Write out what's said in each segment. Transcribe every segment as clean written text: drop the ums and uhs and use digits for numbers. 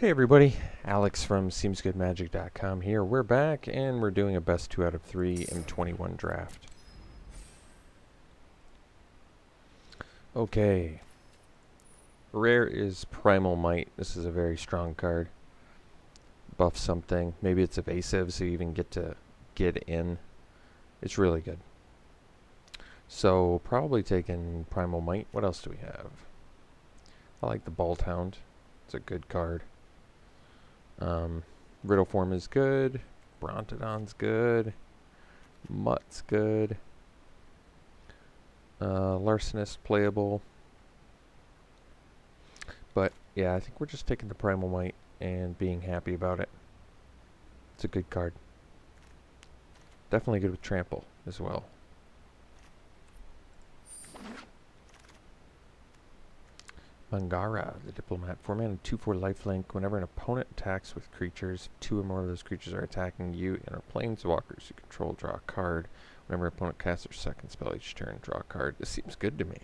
Hey everybody, Alex from SeemsGoodMagic.com here. We're back and we're doing a best 2 out of 3 M21 draft. Okay. Rare is Primal Might. This is a very strong card. Buff something. Maybe it's evasive so you even get to get in. It's really good. So probably taking Primal Might. What else do we have? I like the Bolt Hound. It's a good card. Riddle Form is good. Brontodon's good. Mutt's good. Larcenist playable. But yeah, I think we're just taking the Primal Might and being happy about it. It's a good card. Definitely good with Trample as well. Mangara, the Diplomat. 4-mana, 2/4 lifelink. Whenever an opponent attacks with creatures, 2 or more of those creatures are attacking you and are planeswalkers you control. Draw a card. Whenever an opponent casts their second spell each turn, draw a card. This seems good to me.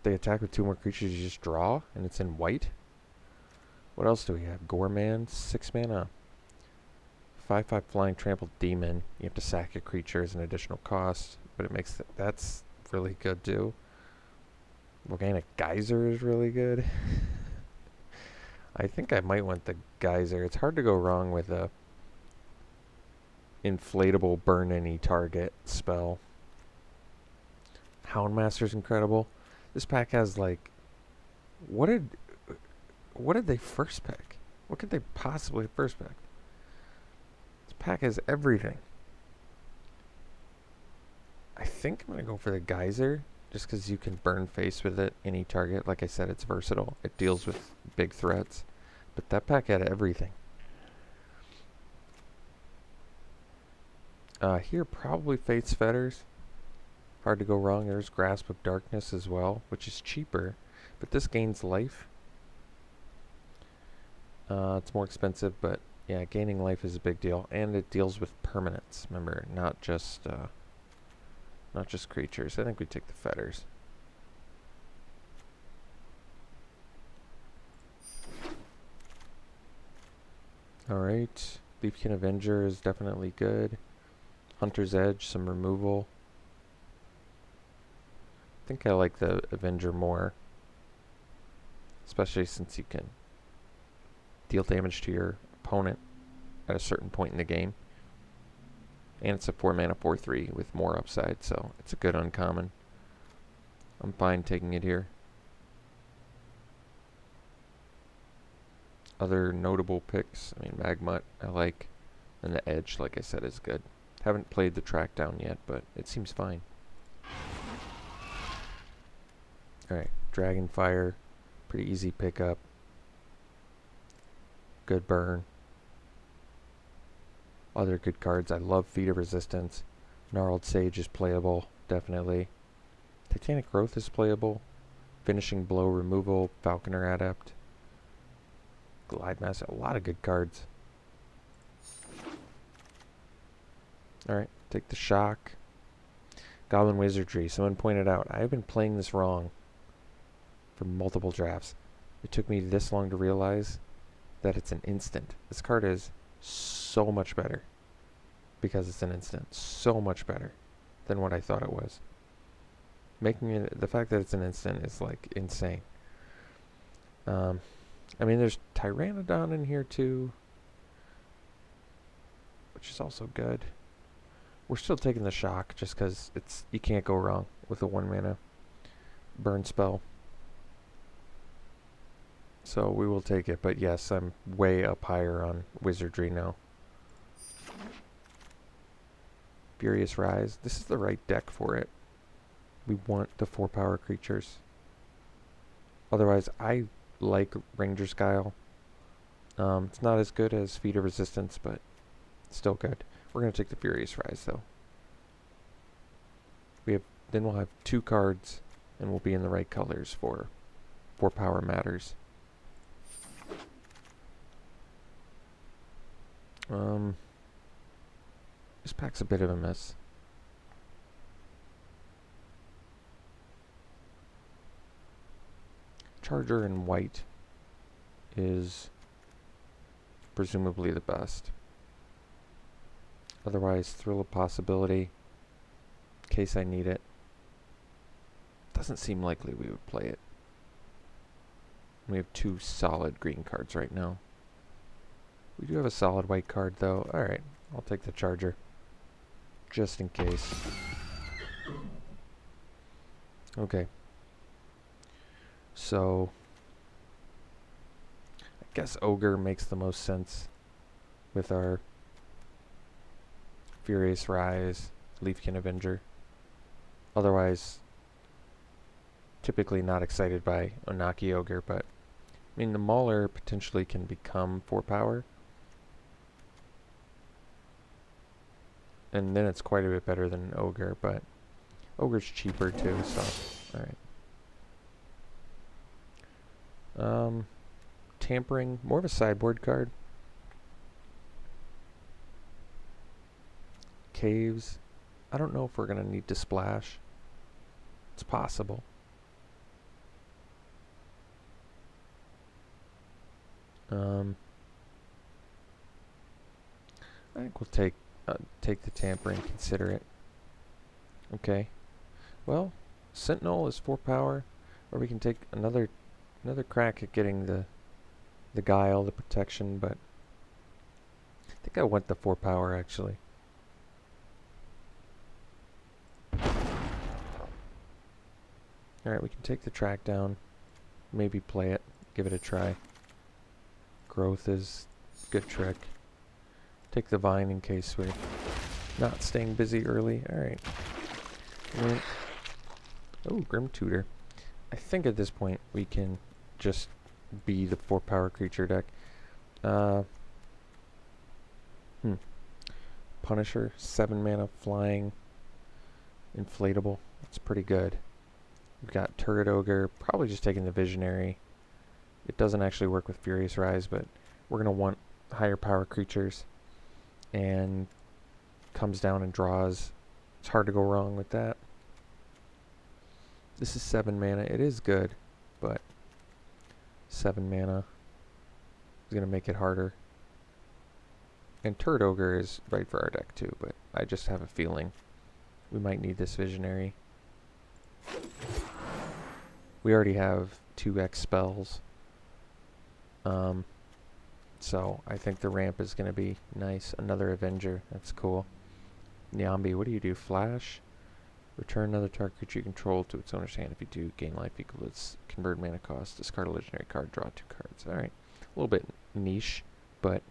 They attack with 2 more creatures you just draw, and it's in white. What else do we have? Gorman, 6 mana. 5/5 flying trampled demon. You have to sack a creature as an additional cost, but it makes that's really good too. Volcanic Geyser is really good. I think I might want the Geyser. It's hard to go wrong with a inflatable burn any target spell. Houndmaster's incredible. This pack has like what did they first pick? What could they possibly first pick? Pack has everything. I think I'm going to go for the Geyser, just because you can burn face with it, any target. Like I said, it's versatile. It deals with big threats. But that pack had everything. Here, probably Fate's Fetters. Hard to go wrong. There's Grasp of Darkness as well, which is cheaper. But this gains life. It's more expensive, but yeah, gaining life is a big deal, and it deals with permanents. Remember, not just creatures. I think we take the Fetters. All right, Leafkin Avenger is definitely good. Hunter's Edge, some removal. I think I like the Avenger more, especially since you can deal damage to your opponent at a certain point in the game. And it's a 4-mana 4/3 with more upside, so it's a good uncommon. I'm fine taking it here. Other notable picks, I mean, Magmut I like, and the Edge, like I said, is good. Haven't played the track down yet, but it seems fine. Alright, Dragonfire, pretty easy pickup. Good burn. Other good cards. I love Feet of Resistance. Gnarled Sage is playable, definitely. Titanic Growth is playable. Finishing Blow removal. Falconer Adept. Glide Master. A lot of good cards. Alright, take the Shock. Goblin Wizardry. Someone pointed out, I've been playing this wrong for multiple drafts. It took me this long to realize that it's an instant. This card is so much better because it's an instant. So much better than what I thought it was. Making it, the fact that it's an instant is like insane. I mean, there's Tyrannodon in here too, which is also good. We're still taking the Shock just because it's, you can't go wrong with a 1-mana burn spell. So we will take it, but yes, I'm way up higher on Wizardry now. Furious Rise. This is the right deck for it. We want the 4-power creatures. Otherwise, I like Ranger's Guile. It's not as good as Feet of Resistance, but still good. We're going to take the Furious Rise, though. Then we'll have 2 cards, and we'll be in the right colors for 4-power matters. This pack's a bit of a mess. Charger in white is presumably the best. Otherwise, Thrill of Possibility, in case I need it. Doesn't seem likely we would play it. We have 2 solid green cards right now. We do have a solid white card, though. Alright, I'll take the Charger. Just in case. Okay. So, I guess Ogre makes the most sense with our Furious Rise, Leafkin Avenger. Otherwise, typically not excited by Onaki Ogre, but I mean, the Mauler potentially can become 4 power. And then it's quite a bit better than Ogre, but Ogre's cheaper too, so alright. Tampering, more of a sideboard card. Caves, I don't know if we're going to need to splash. It's possible. I think we'll take the tampering, consider it. Okay. Well, Sentinel is 4 power, or we can take another crack at getting the Guile, the protection, but I think I want the 4 power actually. Alright, we can take the track down, maybe play it, give it a try. Growth is a good trick. Take the Vine in case we're not staying busy early. Alright. Oh, Grim Tutor. I think at this point we can just be the 4 power creature deck. Punisher, 7 mana, flying, inflatable. That's pretty good. We've got Turret Ogre, probably just taking the Visionary. It doesn't actually work with Furious Rise, but we're going to want higher power creatures. And comes down and draws. It's hard to go wrong with that. This is 7 mana. It is good, but 7 mana is going to make it harder. And Turret Ogre is right for our deck too, but I just have a feeling we might need this Visionary. We already have 2x spells. So I think the ramp is going to be nice. Another Avenger. That's cool. Nyambi, what do you do? Flash? Return another target creature you control to its owner's hand. If you do, gain life equal to its convert mana cost. Discard a legendary card, draw 2 cards. Alright. A little bit niche, but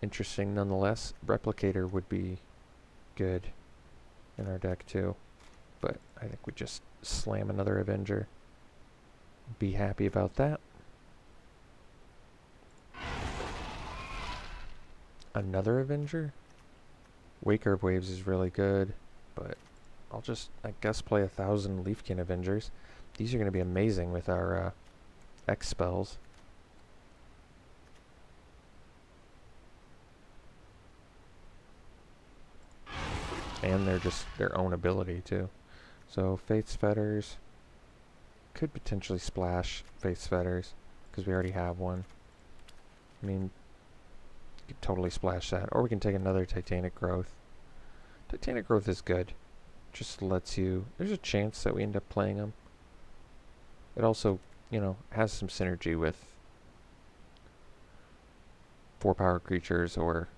interesting nonetheless. Replicator would be good in our deck too. But I think we just slam another Avenger. Be happy about that. Another Avenger? Waker of Waves is really good, but I'll just, I guess, play 1,000 Leafkin Avengers. These are going to be amazing with our X spells. And they're just their own ability, too. So, Faith's Fetters. Could potentially splash Faith's Fetters, because we already have one. I mean, could totally splash that. Or we can take another Titanic Growth. Titanic Growth is good. Just lets you... There's a chance that we end up playing them. It also, you know, has some synergy with 4 power creatures or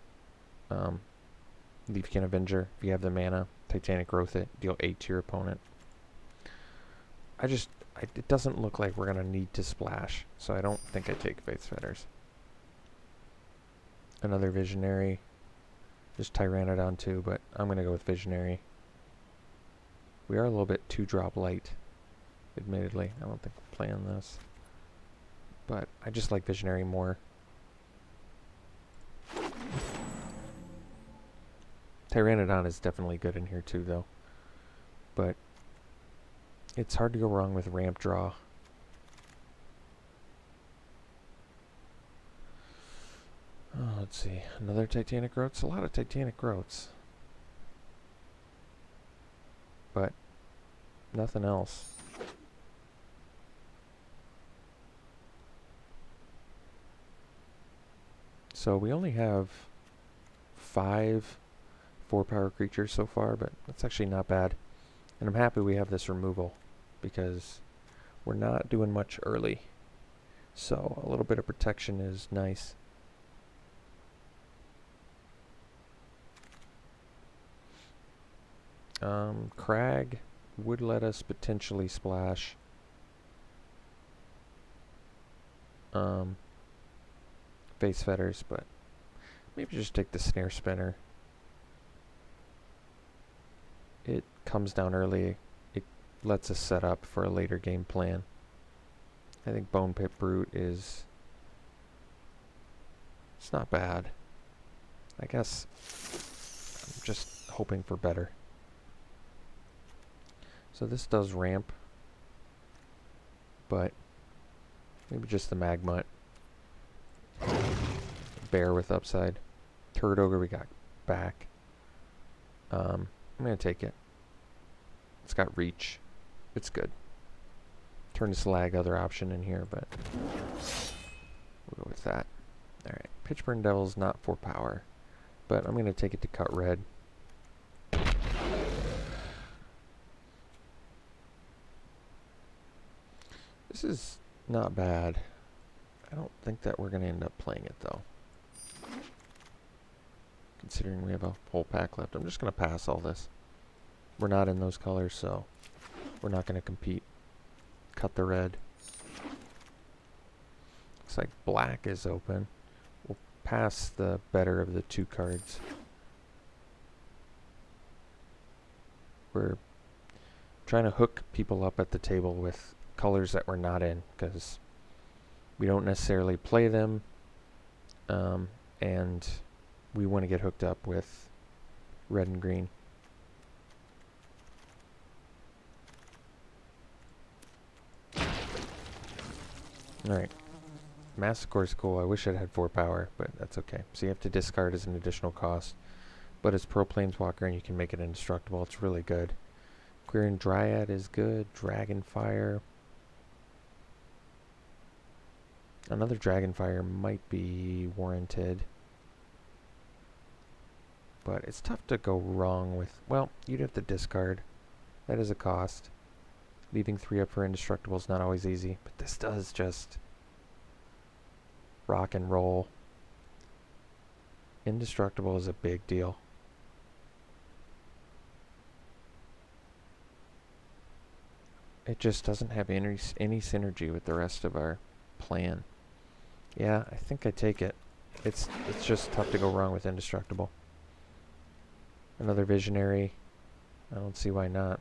Leafkin Avenger. If you have the mana, Titanic Growth it. Deal 8 to your opponent. It doesn't look like we're going to need to splash. So I don't think I take Faith's Fetters. Another Visionary. Just Tyrannodon too, but I'm going to go with Visionary. We are a little bit 2-drop light, admittedly. I don't think we're playing this. But I just like Visionary more. Tyrannodon is definitely good in here too, though. But it's hard to go wrong with ramp draw. Oh, let's see. Another Titanic Growth. A lot of Titanic Growths. But nothing else. So we only have 5 4-power creatures so far, but that's actually not bad. And I'm happy we have this removal, because we're not doing much early. So a little bit of protection is nice. Crag would let us potentially splash. Face fetters, but maybe just take the snare spinner. It comes down early. It lets us set up for a later game plan. I think Bone Pit Brute is... it's not bad. I guess I'm just hoping for better. So this does ramp, but maybe just the Magmut. Bear with upside. Turd Ogre we got back. I'm going to take it. It's got reach. It's good. Turn to Slag, other option in here, but we'll go with that. Alright, Pitchburn Devil's not 4-power, but I'm going to take it to cut red. This is not bad. I don't think that we're going to end up playing it, though. Considering we have a whole pack left. I'm just going to pass all this. We're not in those colors, so we're not going to compete. Cut the red. Looks like black is open. We'll pass the better of the 2 cards. We're trying to hook people up at the table with colors that we're not in, because we don't necessarily play them, and we want to get hooked up with red and green. Alright. Massacre is cool. I wish it had 4-power, but that's okay. So you have to discard as an additional cost. But it's Pro Planeswalker and you can make it indestructible. It's really good. Quirion Dryad is good. Dragonfire. Another Dragonfire might be warranted. But it's tough to go wrong with... well, you'd have to discard. That is a cost. Leaving 3 up for indestructible is not always easy, but this does just rock and roll. Indestructible is a big deal. It just doesn't have any synergy with the rest of our plan. Yeah, I think I take it. It's just tough to go wrong with indestructible. Another Visionary. I don't see why not.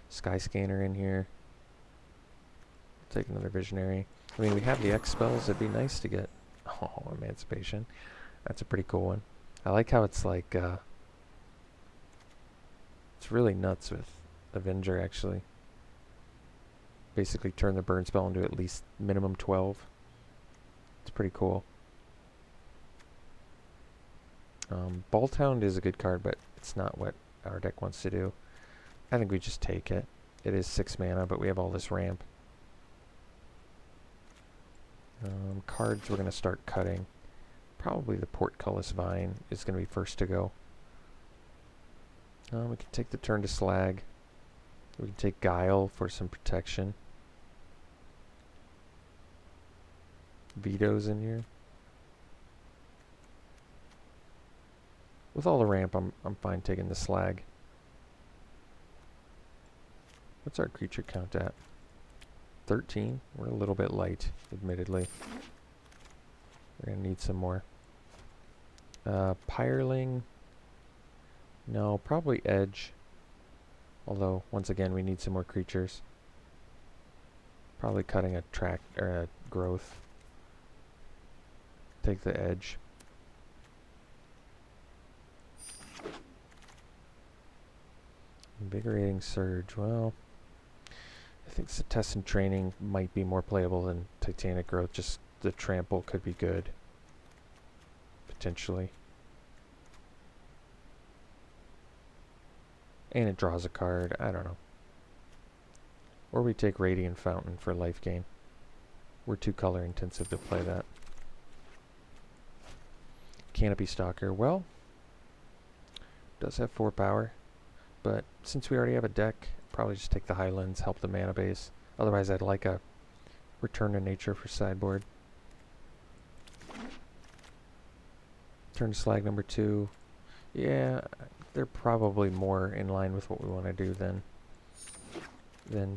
Sky Scanner in here. Take another Visionary. I mean, we have the X spells. It'd be nice to get... oh, Emancipation. That's a pretty cool one. I like how it's like... it's really nuts with Avenger, actually. Basically turn the burn spell into at least minimum 12. It's pretty cool. Bolthound is a good card, but it's not what our deck wants to do. I think we just take it. It is 6 mana, but we have all this ramp. Cards we're going to start cutting. Probably the Portcullis Vine is going to be first to go. We can take the turn to Slag. We can take Guile for some protection. Veto's in here. With all the ramp, I'm fine taking the Slag. What's our creature count at? 13? We're a little bit light, admittedly. We're going to need some more. Pyreling. No, probably Edge. Although, once again, we need some more creatures. Probably cutting a track or a growth. Take the Edge. Invigorating Surge. Well, I think Test and Training might be more playable than Titanic Growth. Just the trample could be good. Potentially. And it draws a card. I don't know. Or we take Radiant Fountain for life gain. We're too color intensive to play that. Canopy Stalker. Well, does have 4 power, but since we already have a deck, probably just take the Highlands, help the mana base. Otherwise, I'd like a Return to Nature for sideboard. Turn to Slag number 2. Yeah, they're probably more in line with what we want to do than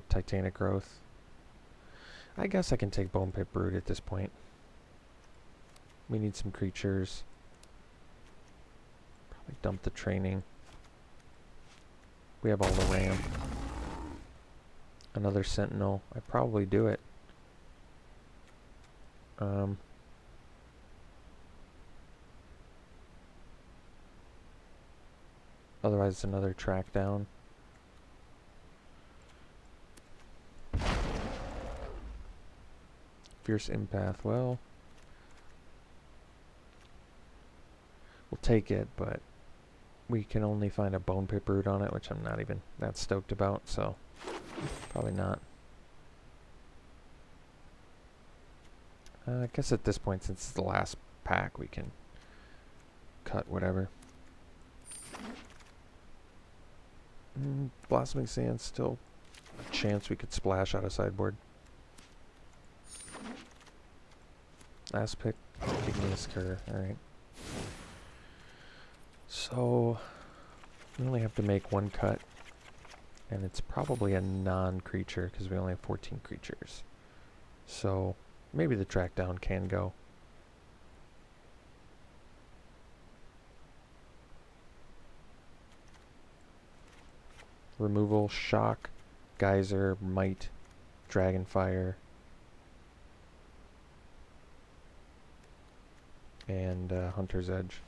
Titanic Growth. I guess I can take Bone Pit Brood at this point. We need some creatures. Probably dump the training. We have all the ramp. Another Sentinel. I'd probably do it. Otherwise, it's another track down. Fierce Empath. Well, we'll take it, but we can only find a Bone Pit Brood on it, which I'm not even that stoked about, so probably not. I guess at this point, since it's the last pack, we can cut whatever. Blossoming Sand, still a chance we could splash out of sideboard. Last pick, Igneous Cur. Alright. So, we only have to make 1 cut, and it's probably a non-creature, because we only have 14 creatures. So, maybe the track down can go. Removal, Shock, Geyser, Might, Dragonfire, and Hunter's Edge,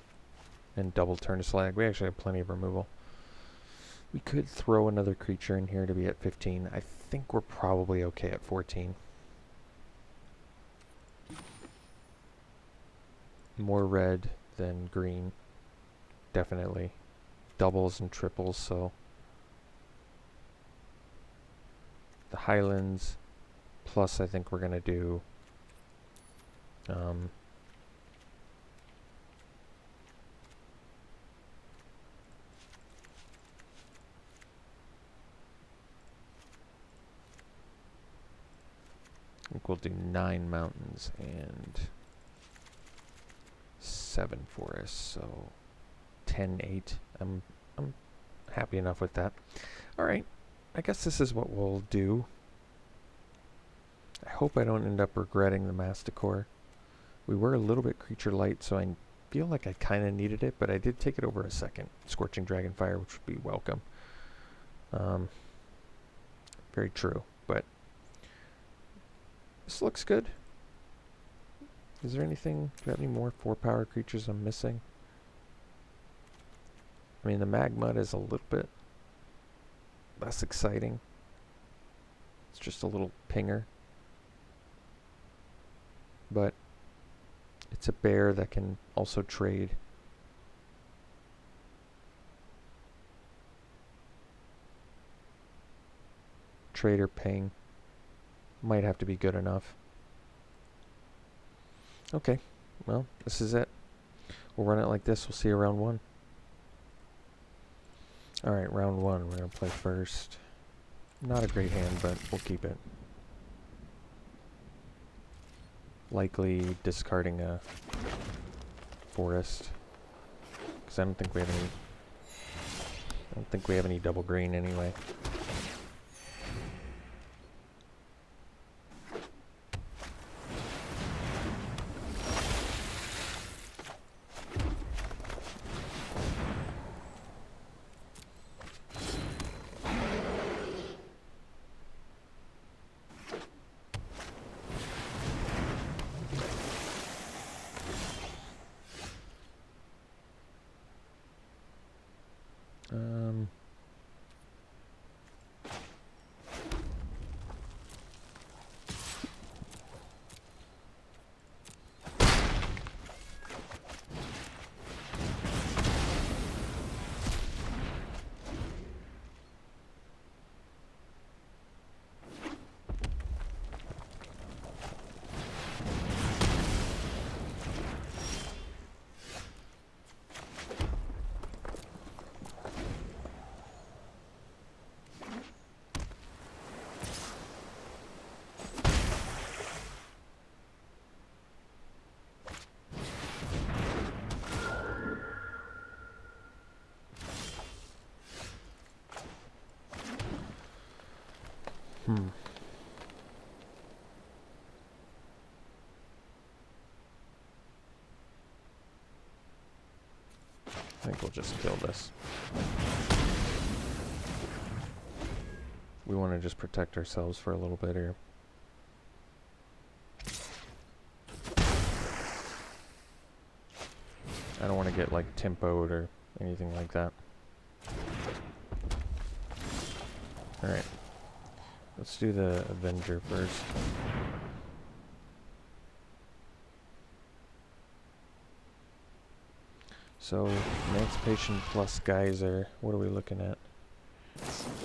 and double Turn to Slag. We actually have plenty of removal. We could throw another creature in here to be at 15. I think we're probably okay at 14. More red than green, definitely. Doubles and triples, so the Highlands, plus I think we're going to do I think we'll do 9 mountains and 7 forests, so 10-8. I'm happy enough with that. Alright, I guess this is what we'll do. I hope I don't end up regretting the Masticore. We were a little bit creature light, so I feel like I kind of needed it, but I did take it over a second. Scorching Dragonfire, which would be welcome. Very true, but this looks good. Is there anything, got any more 4-power creatures I'm missing? I mean, the Magmud is a little bit less exciting. It's just a little pinger. But it's a bear that can also trade. Trade or ping. Might have to be good enough. Okay, well, this is it. We'll run it like this. We'll see you round 1. Alright, round 1. We're going to play first. Not a great hand, but we'll keep it. Likely discarding a forest. Because I don't think we have any double green anyway. I think we'll just kill this. We want to just protect ourselves for a little bit here. I don't want to get like tempoed or anything like that. Alright. Let's do the Avenger first. So, Emancipation plus Geyser. What are we looking at?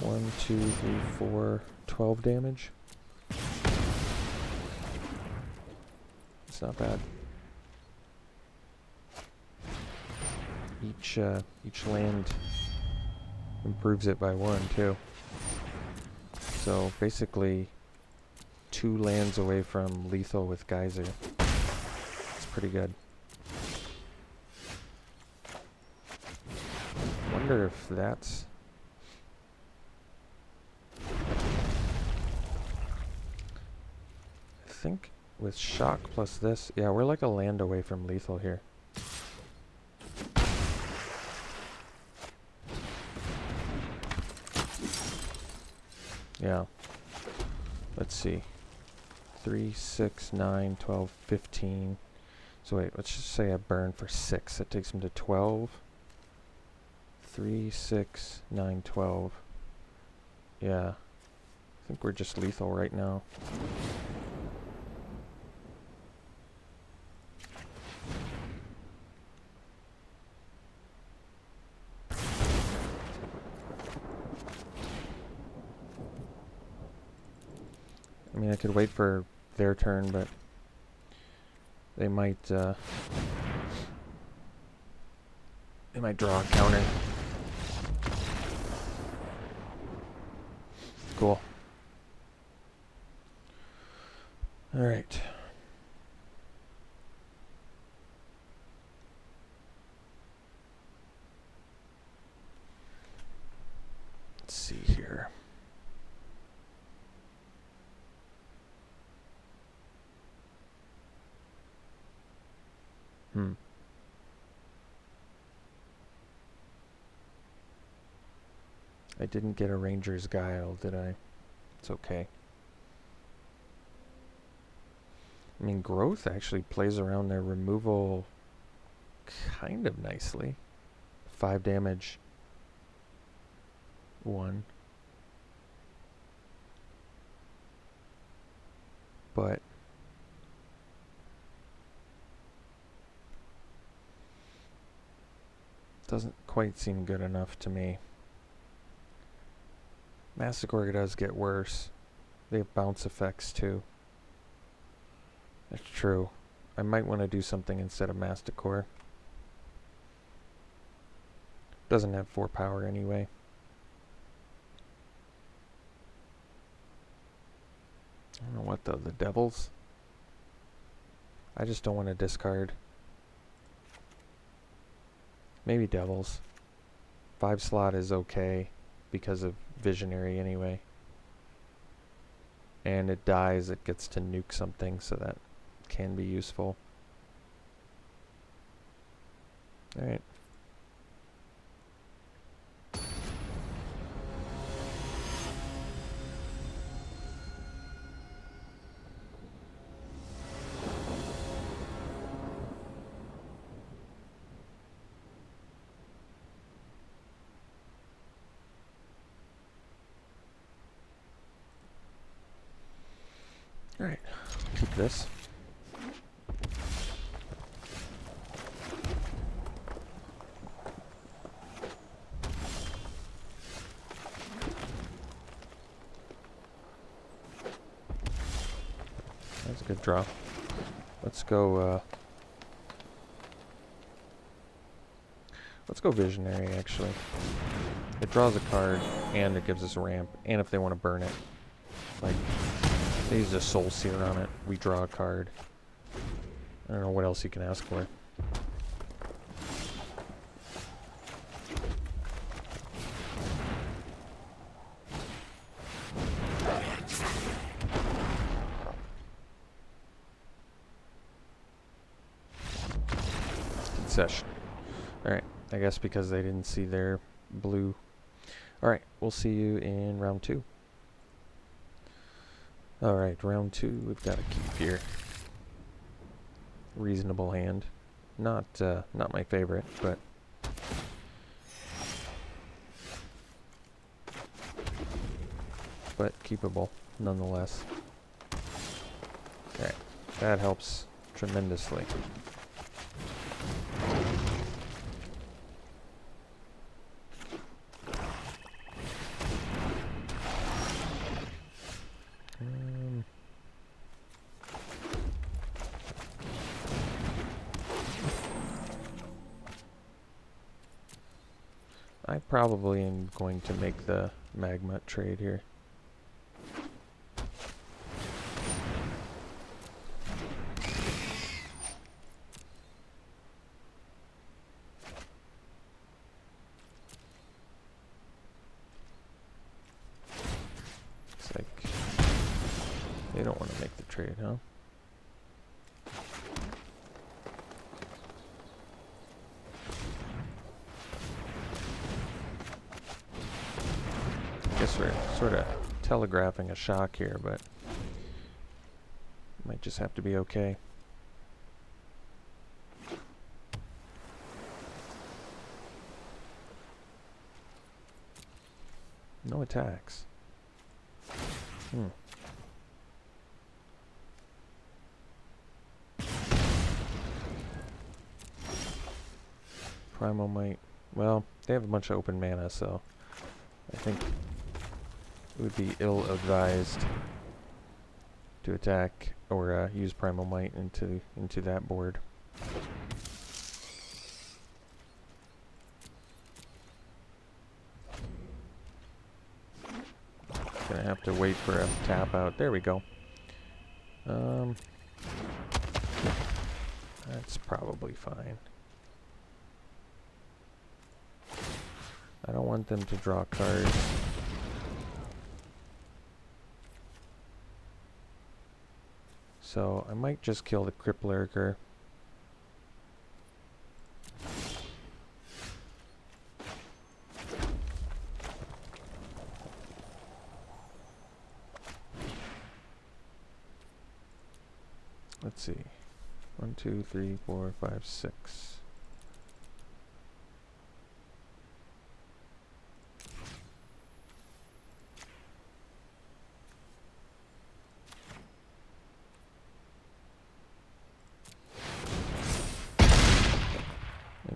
1, 2, 3, 4, 12 damage. It's not bad. Each land improves it by 1 too. So basically 2 lands away from lethal with Geyser. It's pretty good. Wonder if that's... I think with shock plus this, yeah, we're like a land away from lethal here. Yeah. Let's see. 3, 6, 9, 12, 15. So wait, let's just say I burn for 6. That takes him to 12. 3, 6, 9, 12. Yeah. I think we're just lethal right now. I mean, I could wait for their turn, but they might draw a counter. Cool. All right. Let's see here. I didn't get a Ranger's Guile, did I? It's okay. I mean, Growth actually plays around their removal kind of nicely. 5 damage. 1. But doesn't quite seem good enough to me. Massacre does get worse. They have bounce effects too. That's true. I might want to do something instead of Masticore. Doesn't have 4 power anyway. I don't know what though, the Devils? I just don't want to discard. Maybe Devils. 5 slot is okay because of Visionary anyway. And it dies, it gets to nuke something, so that can be useful. Alright. Alright, keep this. That's a good draw. Let's go Visionary actually. It draws a card and it gives us a ramp, and if they want to burn it, like they use a Soul Seer on it, we draw a card. I don't know what else you can ask for. session. Alright, I guess because they didn't see their blue. Alright, we'll see you in round 2. Alright, round 2, we've got a keep here. Reasonable hand. Not my favorite, but keepable nonetheless. Okay, that helps tremendously. I probably am going to make the magma trade here. It's like they don't want to make the trade, huh? Guess we're sort of telegraphing a shock here, but might just have to be okay. No attacks. Primal might... Well, they have a bunch of open mana, so I think it would be ill-advised to attack or use Primal Might into that board. Gonna have to wait for a tap out. There we go. That's probably fine. I don't want them to draw cards. So I might just kill the Crypt Lurker. Let's see. 1, 2, 3, 4, 5, 6.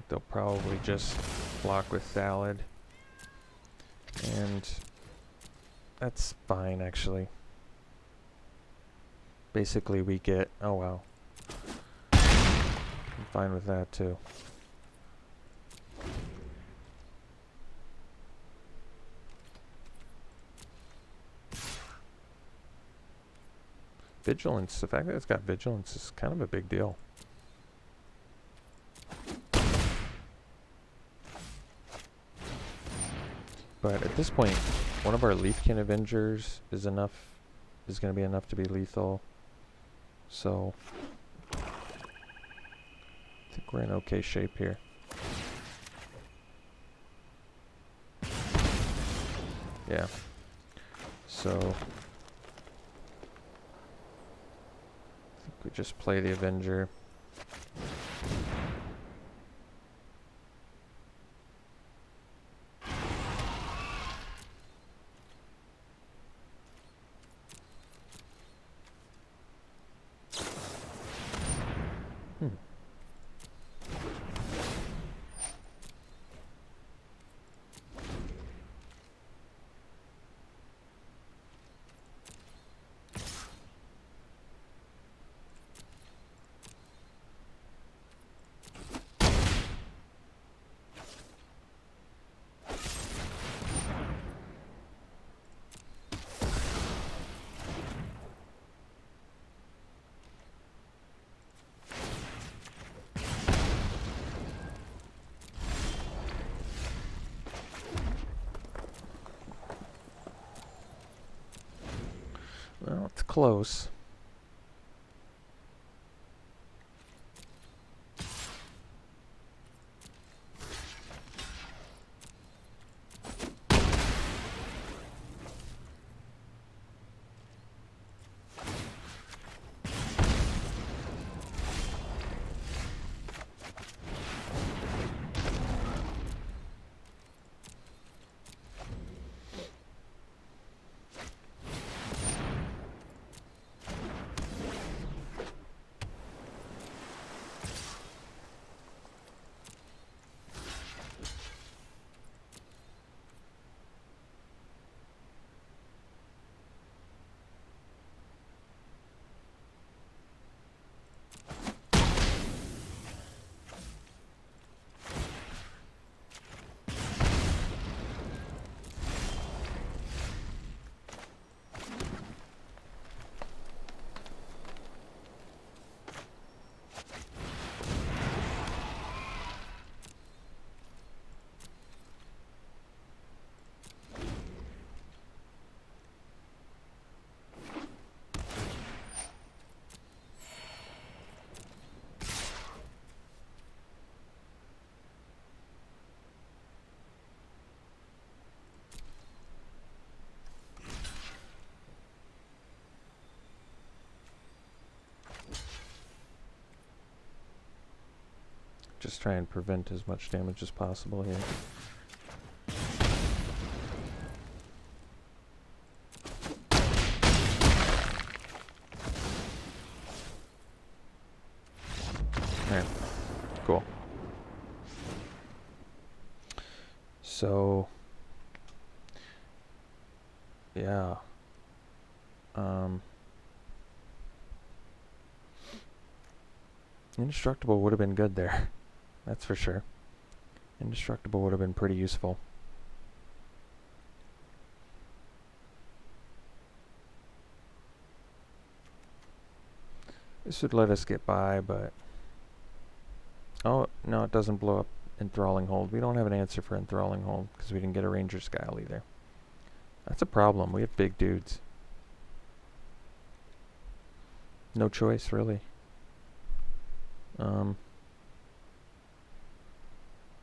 They'll probably just block with Salad. And that's fine, actually. Basically, we get... Oh, wow. I'm fine with that, too. Vigilance. The fact that it's got Vigilance is kind of a big deal. But at this point, one of our Leafkin Avengers is going to be enough to be lethal. So, I think we're in okay shape here. Yeah. So, I think we just play the Avenger. Well, it's close. Just try and prevent as much damage as possible here. Alright, cool. So, yeah. Indestructible would have been good there. That's for sure. Indestructible would have been pretty useful. This would let us get by, but... Oh, no, it doesn't blow up Enthralling Hold. We don't have an answer for Enthralling Hold, because we didn't get a Ranger's Guile either. That's a problem. We have big dudes. No choice, really.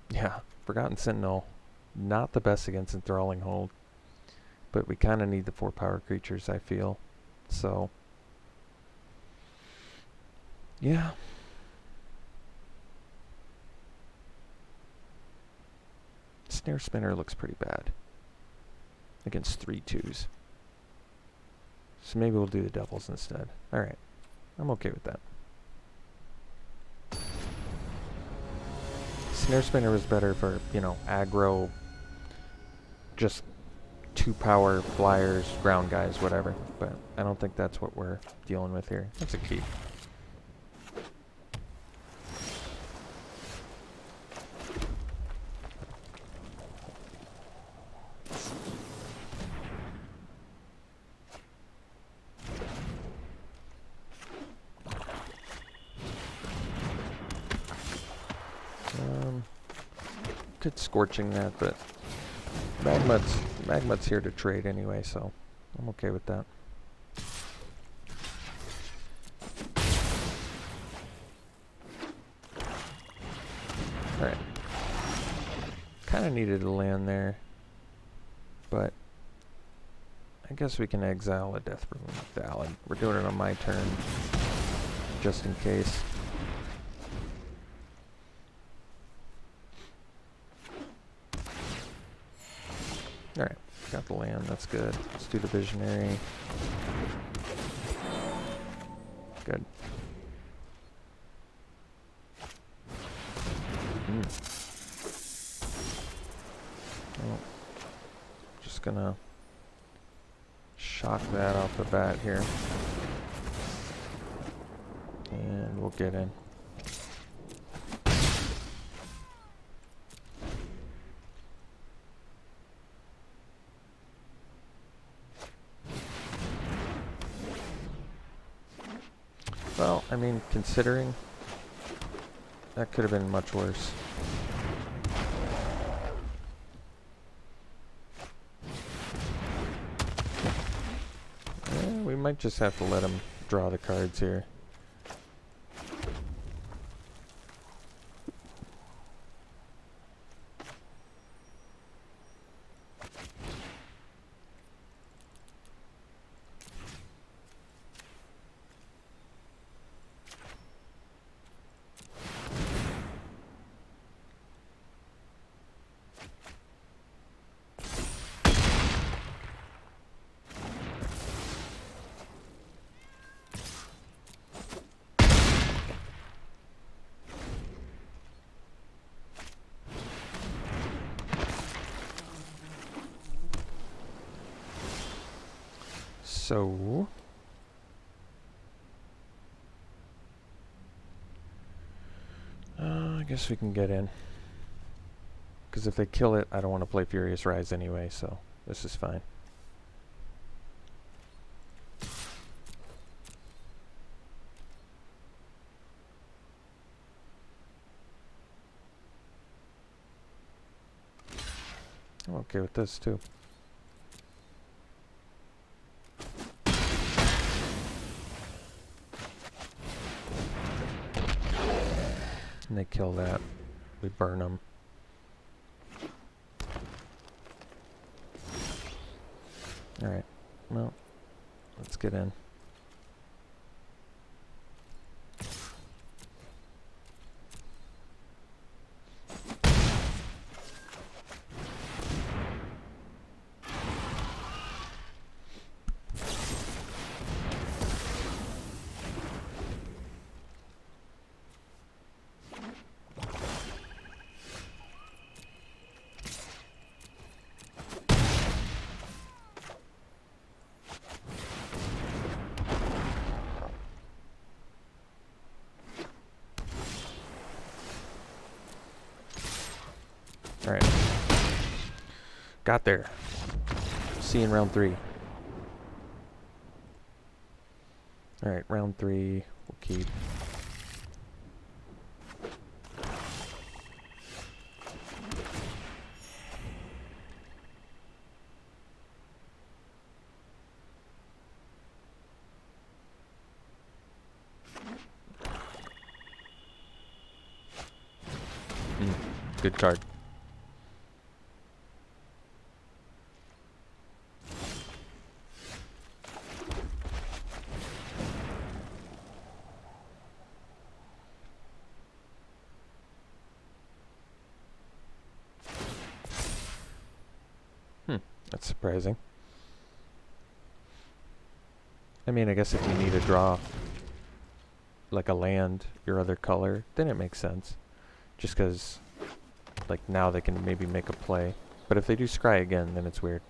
Yeah, Forgotten Sentinel. Not the best against Enthralling Hold. But we kind of need the 4 power creatures, I feel. So, yeah. Snare Spinner looks pretty bad against 3/2s. So maybe we'll do the Devils instead. Alright, I'm okay with that. Snare Spinner was better for, you know, aggro, just 2 power flyers, ground guys, whatever. But I don't think that's what we're dealing with here. That's a keep. Could Scorching that, but Magmut's here to trade anyway, so I'm okay with that. Alright. Kinda needed a land there, but I guess we can exile a Death Room Valid. We're doing it on my turn, just in case. Alright, got the land, that's good. Let's do the Visionary. Good. Well, just gonna shock that off the bat here. And we'll get in. Well, I mean, considering that could have been much worse. Yeah, we might just have to let him draw the cards here. So, I guess we can get in. Because if they kill it, I don't want to play Furious Rise anyway, so this is fine. I'm okay with this too. And they kill that. We burn them. Alright. Well, let's get in. Alright. Got there. See you in round 3. Alright, round 3. We'll keep. Good card. That's surprising. I mean, I guess if you need to draw like a land, your other color, then it makes sense. Just because, like, now they can maybe make a play. But if they do scry again, then it's weird.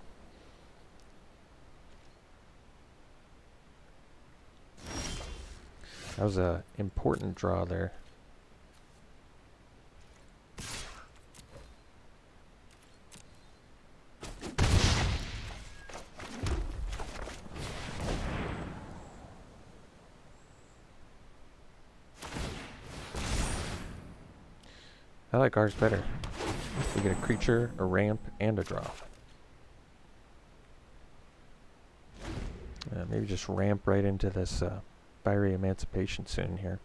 That was a important draw there. I like ours better. We get a creature, a ramp, and a draw. Maybe just ramp right into this fiery emancipation soon here.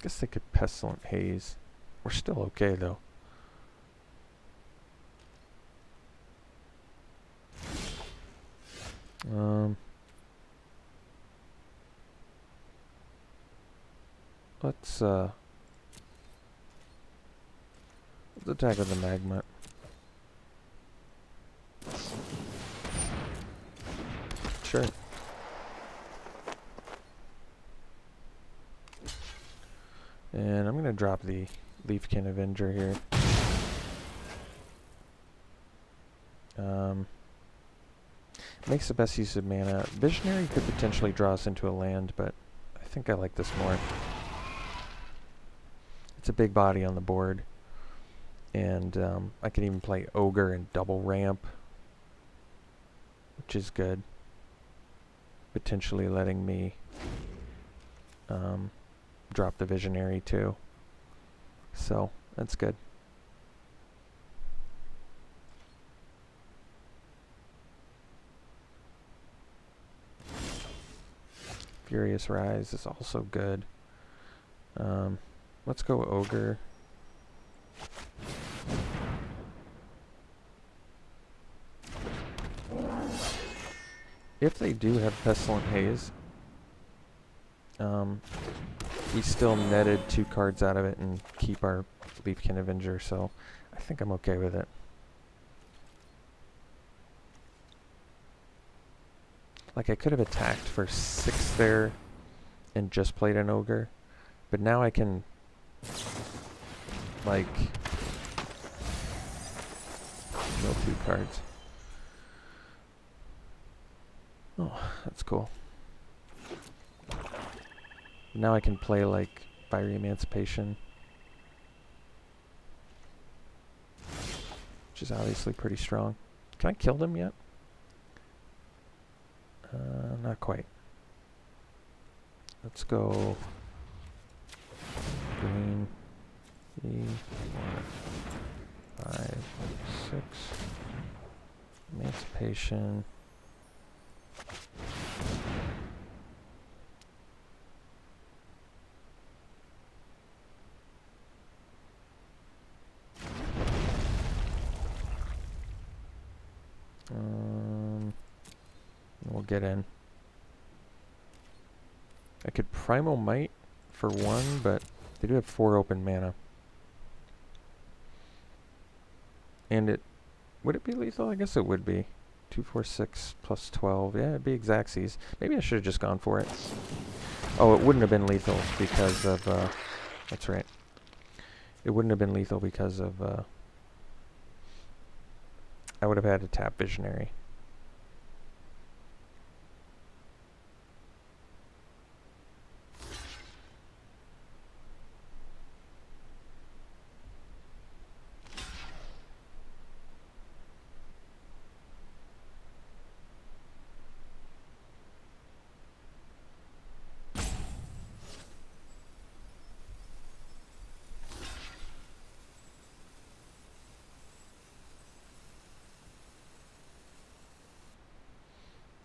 Guess they could Pestilent Haze. We're still okay though. Let's attack with the magma. Sure. And I'm gonna drop the Leafkin Avenger here. Makes the best use of mana. Visionary could potentially draw us into a land, but I think I like this more. It's a big body on the board. And I can even play Ogre and double ramp, which is good. Potentially letting me drop the Visionary too. So, that's good. Furious Rise is also good. Let's go Ogre. If they do have Pestilent Haze, we still netted 2 cards out of it and keep our Leafkin Avenger, so I think I'm okay with it. Like, I could have attacked for 6 there and just played an Ogre, but now I can, like, mill 2 cards. Oh, that's cool. Now I can play, like, Fiery Emancipation, which is obviously pretty strong. Can I kill them yet? Not quite. Let's go green, 3, 4, 5, 6, Emancipation. We'll get in. I could Primal Might for 1, but they do have 4 open mana. And it... would it be lethal? I guess it would be. 2, 4, 6 plus 12. Yeah, it'd be Xaxes. Maybe I should have just gone for it. Oh, it wouldn't have been lethal because of... that's right. It wouldn't have been lethal because of... I would have had to tap Visionary.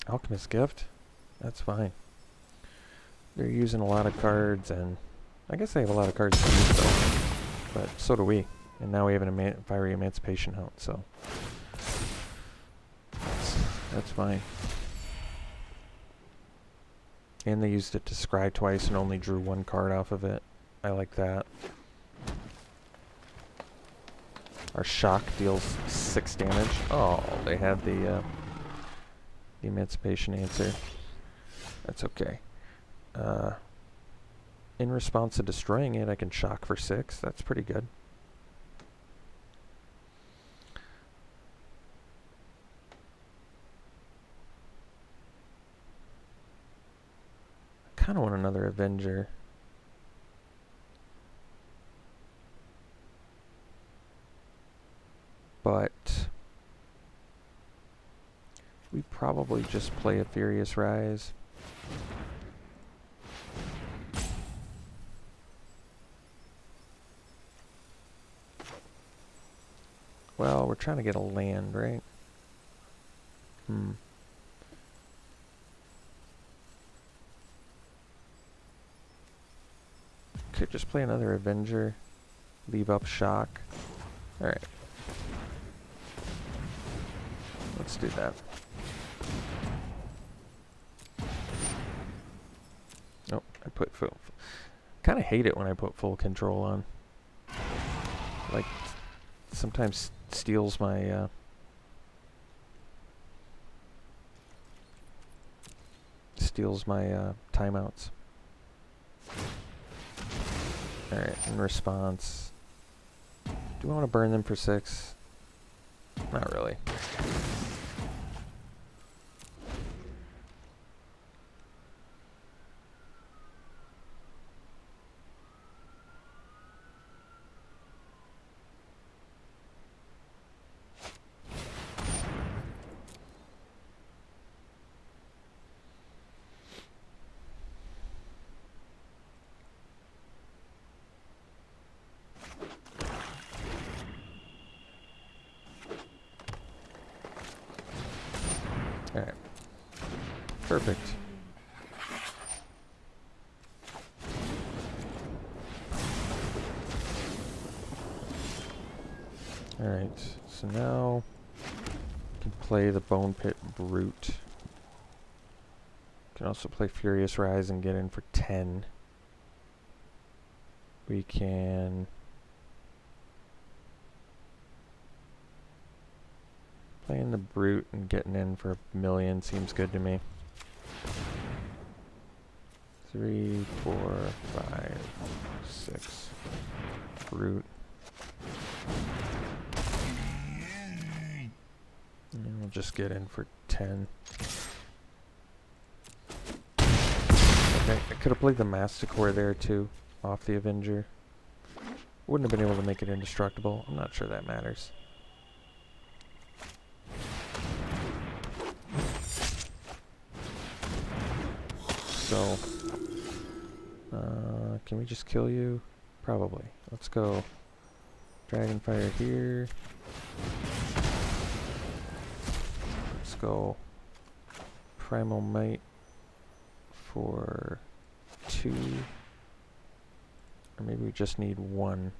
Alchemist Gift? That's fine. They're using a lot of cards, and I guess they have a lot of cards to use though. But so do we. And now we have an Fiery Emancipation Hunt, so that's fine. And they used it to scry twice and only drew one card off of it. I like that. Our shock deals 6 damage. Oh, they had the Emancipation answer. That's okay. In response to destroying it, I can shock for 6. That's pretty good. I kind of want another Avenger. But we probably just play a Furious Rise. Well, we're trying to get a land, right? Could just play another Avenger. Leave up shock. Alright. Let's do that. Oh, I put full. Kind of hate it when I put full control on. Like, sometimes steals my timeouts. Alright, in response, do I want to burn them for 6? Not really. Alright. Perfect. Alright, so now we can play the Bone Pit Brute. Can also play Furious Rise and get in for 10. We can playing the Brute and getting in for 1,000,000 seems good to me. 3, 4, 5, 6. Brute. And we'll just get in for 10. Okay, I could have played the Masticore there too, off the Avenger. Wouldn't have been able to make it indestructible. I'm not sure that matters. So, can we just kill you? Probably. Let's go Dragonfire here. Let's go Primal Might for 2. Or maybe we just need 1.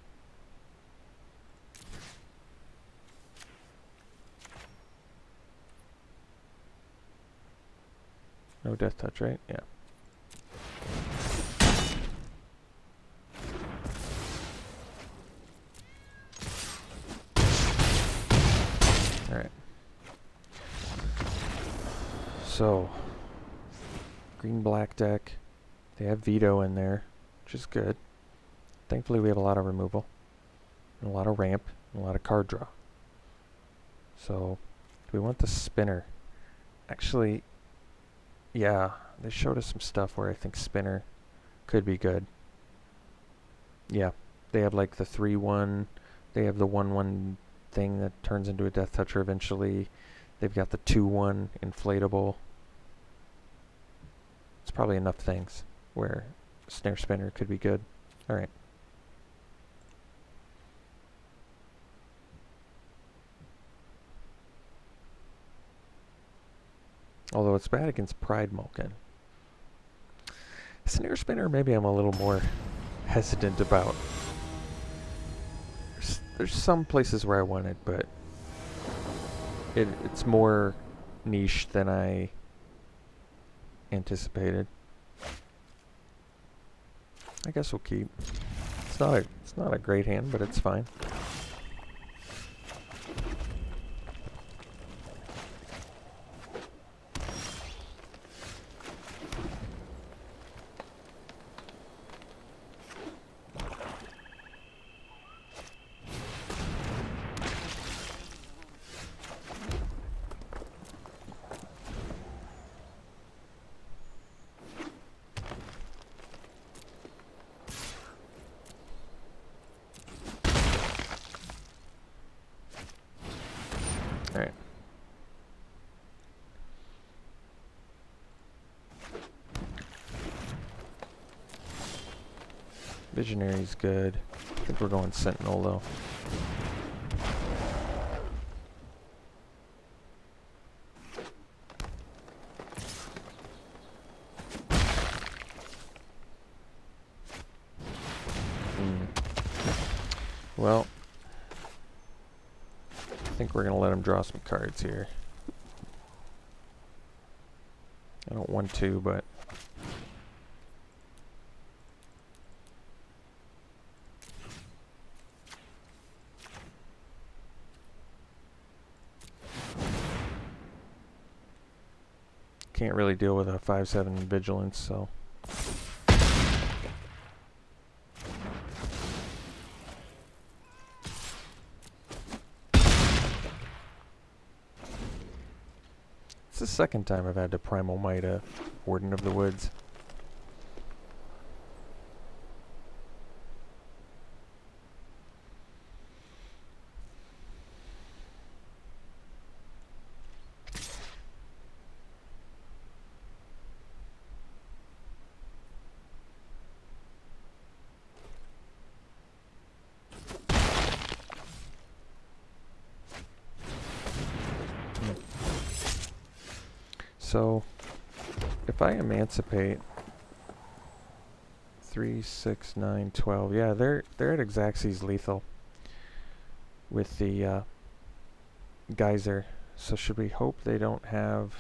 No Death Touch, right? Yeah. Alright. So, green-black deck. They have Veto in there, which is good. Thankfully we have a lot of removal, and a lot of ramp, and a lot of card draw. So, do we want the spinner? Actually, yeah, they showed us some stuff where I think spinner could be good. Yeah, they have like the 3/1, they have the 1/1 thing that turns into a Death Toucher eventually. They've got the 2/1 inflatable. It's probably enough things where Snare Spinner could be good. Alright. Although it's bad against Pride Mulligan. Snare Spinner, maybe I'm a little more hesitant about. There's some places where I want it, but it's more niche than I anticipated. I guess we'll keep. It's not a great hand, but it's fine. Alright. Visionary's good. I think we're going Sentinel though. Well, I think we're going to let him draw some cards here. I don't want to, but... can't really deal with a 5/7 vigilance, so... It's the second time I've had to Primal Might a Warden of the Woods. So, if I emancipate 3, 6, 9, 12, yeah, they're at Xaxes lethal with the geyser. So should we hope they don't have?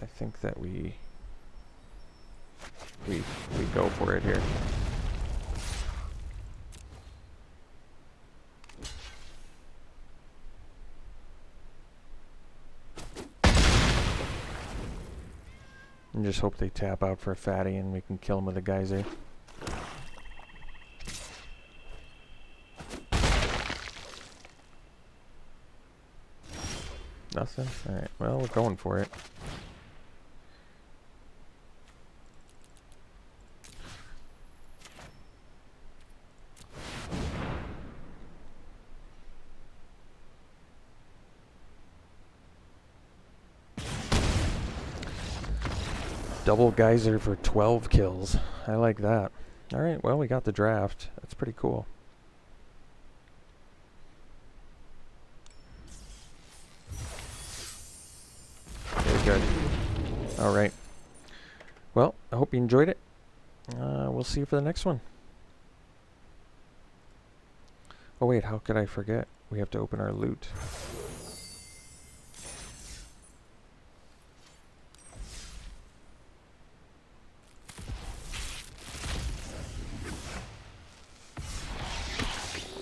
I think that we go for it here. And just hope they tap out for a fatty and we can kill him with a geyser. Nothing? Alright, well, we're going for it. Double geyser for 12 kills. I like that. Alright, well, we got the draft. That's pretty cool. Very good. Alright. Well, I hope you enjoyed it. We'll see you for the next one. Oh wait, how could I forget? We have to open our loot.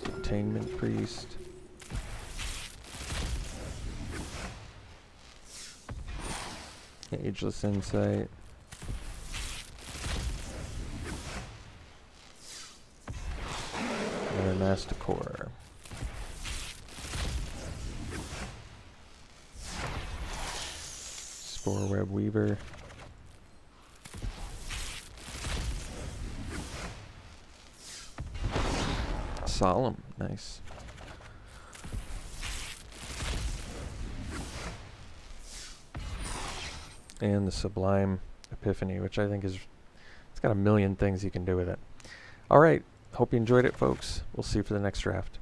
Containment Priest. Ageless Insight. Another Masticore. Spore Web Weaver. Solemn, nice. And the Sublime Epiphany, which I think is, it's got a million things you can do with it. Alright, hope you enjoyed it, folks. We'll see you for the next draft.